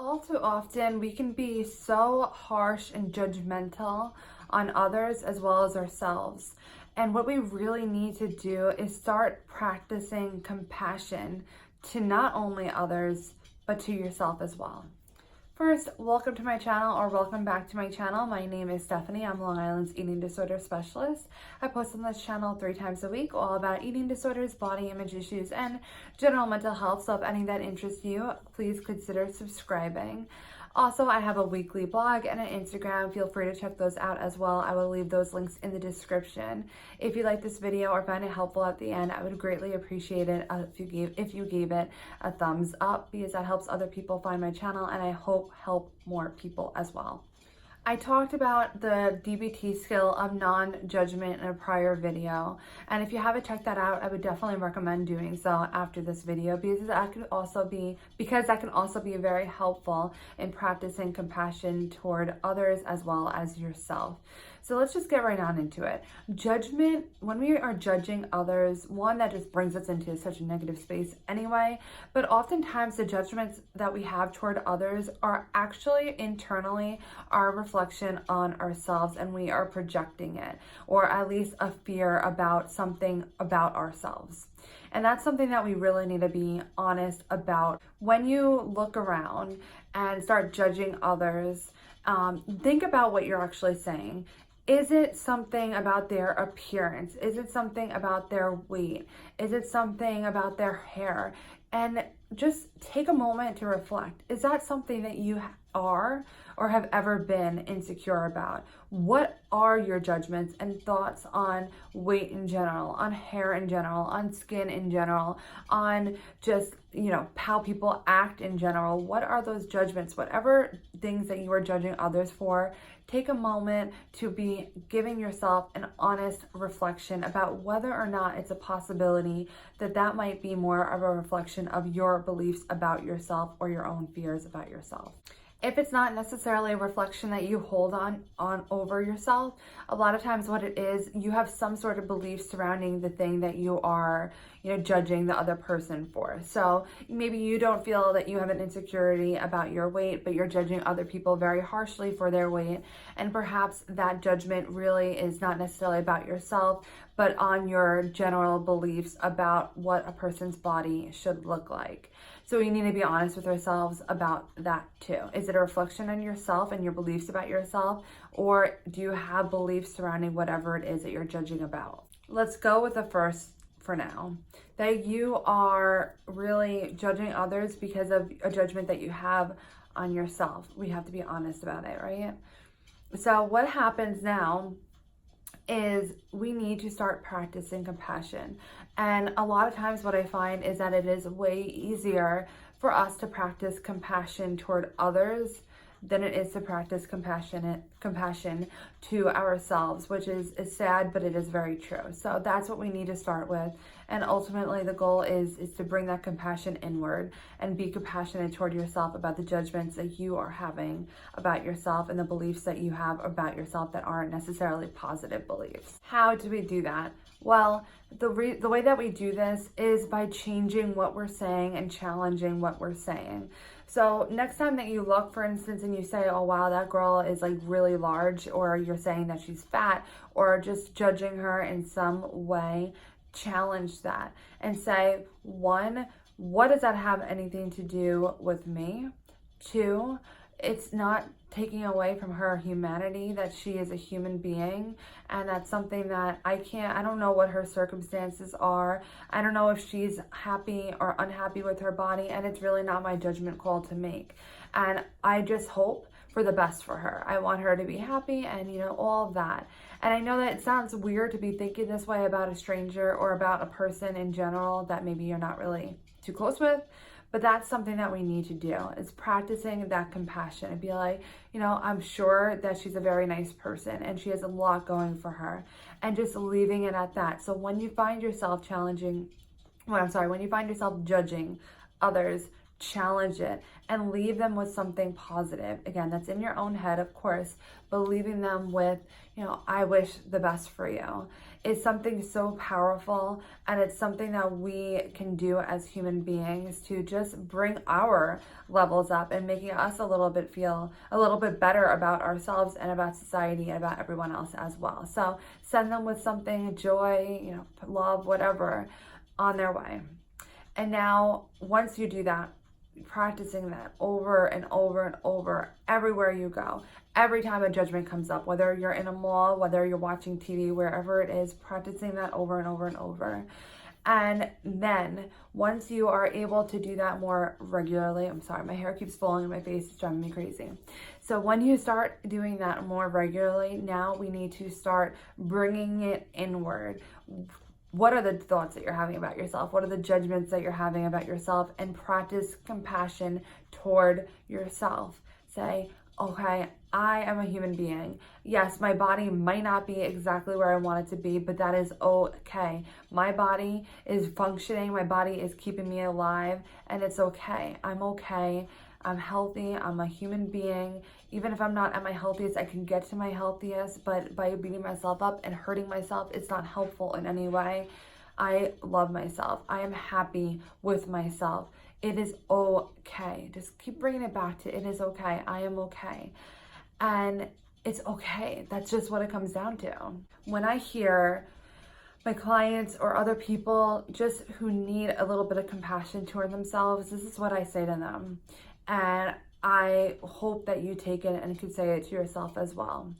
All too often, we can be so harsh and judgmental on others as well as ourselves. And what we really need to do is start practicing compassion to not only others, but to yourself as well. First, welcome to my channel, or welcome back to my channel. My name is Stephanie. I'm Long Island's eating disorder specialist. I post on this channel 3 times a week, all about eating disorders, body image issues, and general mental health. So if any of that interests you, please consider subscribing. Also, I have a weekly blog and an Instagram. Feel free to check those out as well. I will leave those links in the description. If you like this video or find it helpful at the end, I would greatly appreciate it if you gave it a thumbs up, because that helps other people find my channel, and I hope help more people as well. I talked about the DBT skill of non-judgment in a prior video, and if you haven't checked that out, I would definitely recommend doing so after this video, because that can also be very helpful in practicing compassion toward others as well as yourself. So let's just get right on into it. Judgment, when we are judging others, one, that just brings us into such a negative space anyway, but oftentimes the judgments that we have toward others are actually internally our reflection on ourselves, and we are projecting it, or at least a fear about something about ourselves. And that's something that we really need to be honest about. When you look around and start judging others, think about what you're actually saying. Is it something about their appearance? Is it something about their weight? Is it something about their hair? And just take a moment to reflect. Is that something that you are or have ever been insecure about? What are your judgments and thoughts on weight in general, on hair in general, on skin in general, on just, how people act in general? What are those judgments? Whatever things that you are judging others for, take a moment to be giving yourself an honest reflection about whether or not it's a possibility that that might be more of a reflection of your beliefs about yourself or your own fears about yourself. If it's not necessarily a reflection that you hold on over yourself, a lot of times what it is, you have some sort of belief surrounding the thing that you are, judging the other person for. So maybe you don't feel that you have an insecurity about your weight, but you're judging other people very harshly for their weight. And perhaps that judgment really is not necessarily about yourself, but on your general beliefs about what a person's body should look like. So we need to be honest with ourselves about that too. Is it a reflection on yourself and your beliefs about yourself, or do you have beliefs surrounding whatever it is that you're judging about? Let's go with the first for now, that you are really judging others because of a judgment that you have on yourself. We have to be honest about it, right? So what happens now is we need to start practicing compassion. And a lot of times what I find is that it is way easier for us to practice compassion toward others than it is to practice compassion to ourselves, which is sad, but it is very true. So that's what we need to start with. And ultimately the goal is to bring that compassion inward and be compassionate toward yourself about the judgments that you are having about yourself and the beliefs that you have about yourself that aren't necessarily positive beliefs. How do we do that? Well, the way that we do this is by changing what we're saying and challenging what we're saying. So next time that you look, for instance, and you say, oh wow, that girl is like really large, or you're saying that she's fat, or just judging her in some way, challenge that and say, 1, what does that have anything to do with me? 2, it's not taking away from her humanity, that she is a human being, and that's something that I don't know what her circumstances are. I don't know if she's happy or unhappy with her body, and it's really not my judgment call to make. And I just hope for the best for her. I want her to be happy and, all of that. And I know that it sounds weird to be thinking this way about a stranger or about a person in general that maybe you're not really too close with, but that's something that we need to do, is practicing that compassion and be like, I'm sure that she's a very nice person and she has a lot going for her, and just leaving it at that. So when you find yourself judging others, challenge it, and leave them with something positive. Again, that's in your own head, of course, but leaving them with, I wish the best for you. It's something so powerful, and it's something that we can do as human beings to just bring our levels up and making us feel a little bit better about ourselves and about society and about everyone else as well. So send them with something, joy, love, whatever, on their way. And now, once you do that, practicing that over and over and over, everywhere you go, every time a judgment comes up, whether you're in a mall, whether you're watching TV, wherever it is, practicing that over and over and over. And then once you are able to do that more regularly, I'm sorry, my hair keeps falling in my face, it's driving me crazy. So when you start doing that more regularly, now we need to start bringing it inward. What are the thoughts that you're having about yourself? What are the judgments that you're having about yourself? And practice compassion toward yourself. Say, okay, I am a human being. Yes, my body might not be exactly where I want it to be, but that is okay. My body is functioning. My body is keeping me alive, and it's okay. I'm okay. I'm healthy. I'm a human being. Even if I'm not at my healthiest, I can get to my healthiest, but by beating myself up and hurting myself, it's not helpful in any way. I love myself. I am happy with myself. It is okay. Just keep bringing it back to it is okay. I am okay. And it's okay. That's just what it comes down to. When I hear my clients or other people just who need a little bit of compassion toward themselves, this is what I say to them. And I hope that you take it and could say it to yourself as well.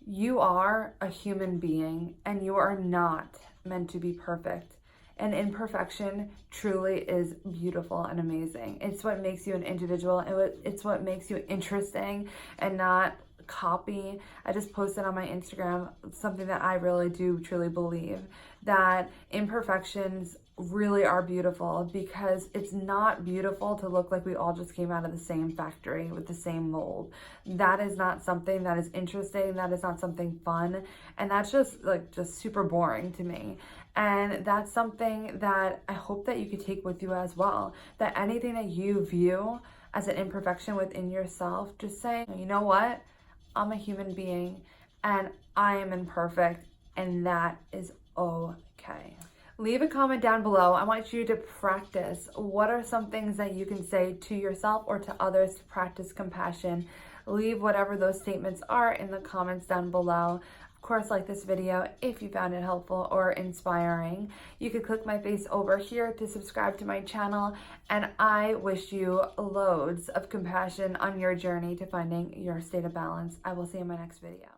You are a human being, and you are not meant to be perfect. And imperfection truly is beautiful and amazing. It's what makes you an individual. It's what makes you interesting and not copy. I just posted on my Instagram something that I really do truly believe, that imperfections really are beautiful, because it's not beautiful to look like we all just came out of the same factory with the same mold. That is not something that is interesting. That is not something fun. And that's just super boring to me. And that's something that I hope that you could take with you as well, that anything that you view as an imperfection within yourself, just say, you know what? I'm a human being and I am imperfect, and that is okay. Leave a comment down below. I want you to practice. What are some things that you can say to yourself or to others to practice compassion? Leave whatever those statements are in the comments down below. Of course, like this video if you found it helpful or inspiring. You could click my face over here to subscribe to my channel, and I wish you loads of compassion on your journey to finding your state of balance. I will see you in my next video.